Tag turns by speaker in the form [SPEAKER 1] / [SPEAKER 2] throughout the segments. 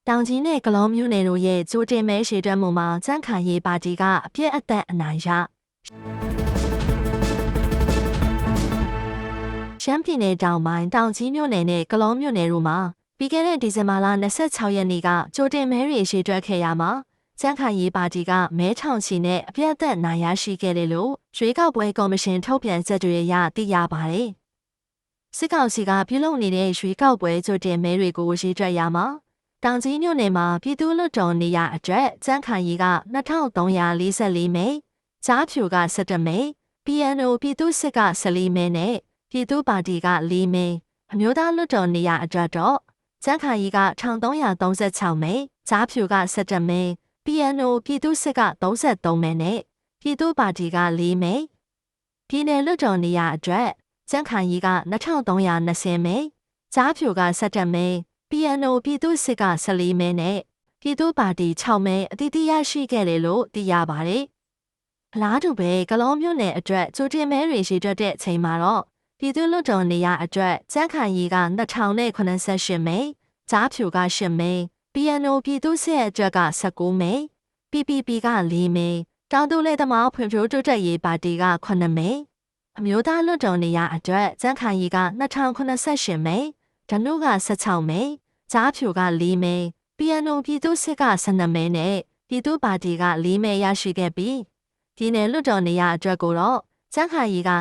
[SPEAKER 1] တောင်ကြီးနဲ့ကလောမျိုးနယ်တို့ရဲ့ကြိုတင်မဲရှေ့တွက်မှုမှာကြန့်ခိုင်ရေးပါတီကအပြည့်အသက်အနိုင်ရရှမ်းပြည်နယ်တောင်ပိုင်းတောင်ကြီးမြို့နယ်နဲ့ကလောမြို့နယ်တို့မှာပြီးခဲ့တဲ့ဒီဇင်ဘာလ26ရက်နေ့ကကြိုတင်မဲတွေရှေ့တွက်ခဲ့ရမှာကြန့်ခိုင်ရေးပါတီကမဲထောင်ချီနဲ့အပြည့်အသက်နိုင်ရရှိခဲ့တယ်လို့ရွေးကောက်ပွဲကော်မရှင်ထုတ်ပြန်ချက်တွေအရသိရပါတယ်။စစ်ကောင်စီကပြုလုပ်နေတဲ့ရွေးကောက်ပွဲကြိုတင်မဲတွေကိုရှေ့တွက်ရမှာတောင်ကြီးမြို့နယ်မှာပြည်သူ့လွှတ်တော်နေရာအတွက်ကြန့်ခိုင်ရေးက2344မဲ၊ကြားဖြူက17မဲ၊ PNO ပြည်သူ့စစ်က14မဲနဲ့ပြည်သူ့ပါတီက4မဲ၊အမျိုးသားလွှတ်တော်နေရာအတွက်တော့ကြန့်ခိုင်ရေးက1336မဲ၊ကြားဖြူက17မဲ၊ PNO ပြည်သူ့စစ်က33မဲနဲ့ပြည်သူ့ပါတီက4မဲ၊ပြည်နယ်လွှတ်တော်နေရာအတွက်ကြန့်ခိုင်ရေးက2320မဲ၊ကြားဖြူက17မဲ၊ PNO ပြည်သူ့စစ်က14မဲနဲ့ပြည်သူ့ပါတီ6မဲအသီးသီးရရှိခဲ့တယ်လို့သိရပါတယ်။အလားတူပဲကလောမြို့နယ်အတွက်ကြိုတင်မဲတွေရှိတွက်တဲ့အချိန်မှာတော့ပြည်သူ့လွှတ်တော်နေရာအတွက်ကြန့်ခိုင်ရေးက2088မဲ၊ကြားဖြူက10မဲ၊ PNO ပြည်သူ့စစ်အတွက်က19မဲ၊ PPP က4မဲ၊တောင်တူလေသမားဖွံ့ဖြိုးတိုးတက်ရေးပါတီက9မဲ၊အမျိုးသားလွှတ်တော်နေရာအတွက်ကြန့်ခိုင်ရေးက2088မဲ၊ဓနုက16မဲ၊ကြားဖြူက4မဲ၊ PNO ပြည်သူ့စစ်က12မဲနဲ့ပြည်သူ့ပါတီက4မဲရရှိခဲ့ပြီးပြည်နယ်လွှတ်တော်နေရာအတွက်ကိုတော့ကြန့်ခိုင်ရေးက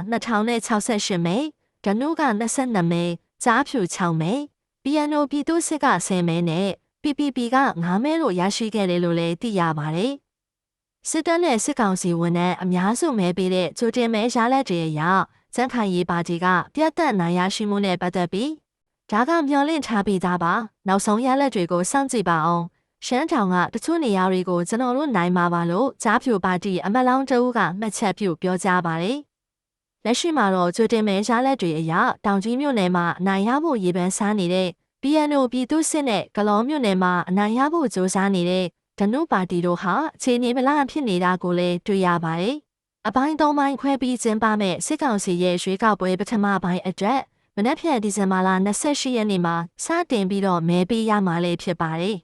[SPEAKER 1] 2068မဲ၊ဓနုက22မဲ၊ကြားဖြူ6မဲ၊ PNO ပြည်သူ့စစ်က10မဲနဲ့ PPP က9မဲလို့ရရှိခဲ့တယ်လို့လည်းသိရပါတယ်။စစ်တပ်နဲ့စစ်ကောင်စီဝန်ထမ်းအများစုမဲပေးတဲ့ကြိုတင်မဲရလဒ်တွေအရကြန့်ခိုင်ရေးပါတီကပြတ်သက်နိုင်ရရှိမှုနဲ့ပတ်သက်ပြီးဒါကမျှော်လင့်ထားပြီးသားပါနောက်ဆုံးရလဒ်တွေကိုစောင့်ကြည့်ပါအောင်ရှမ်းတောင်ကတချို့နေရာတွေကိုကျွန်တော်တို့နိုင်မှာပါလို့ကြားဖြူပါတီအမတ်လောင်းတဦးကမှတ်ချက်ပြုပြောကြားပါတယ်လက်ရှိမှာတော့ကြိုတင်မဲရလဒ်တွေအရတောင်ကြီးမြို့နယ်မှာအနိုင်ရဖို့ရည်ပန်းစားနေတဲ့ PNO ပြည်သူ့စစ်နဲ့ကလောမြို့နယ်မှာအနိုင်ရဖို့ကြိုးစားနေတဲ့ဓနုပါတီတို့ဟာအခြေအနေမလားဖြစ်နေတာကိုလည်းတွေ့ရပါတယ်အပိုင်း၃ပိုင်းခွဲပြီးကျင်းပမဲ့စစ်ကောင်စီရဲ့ရွေးကောက်ပွဲပထမပိုင်းအတွက်မနက်ဖြန်ဒီဇင်ဘာလ28ရက်နေ့မှာစတင်ပြီးတော့မဲပေးရမှာလည်းဖြစ်ပါတယ်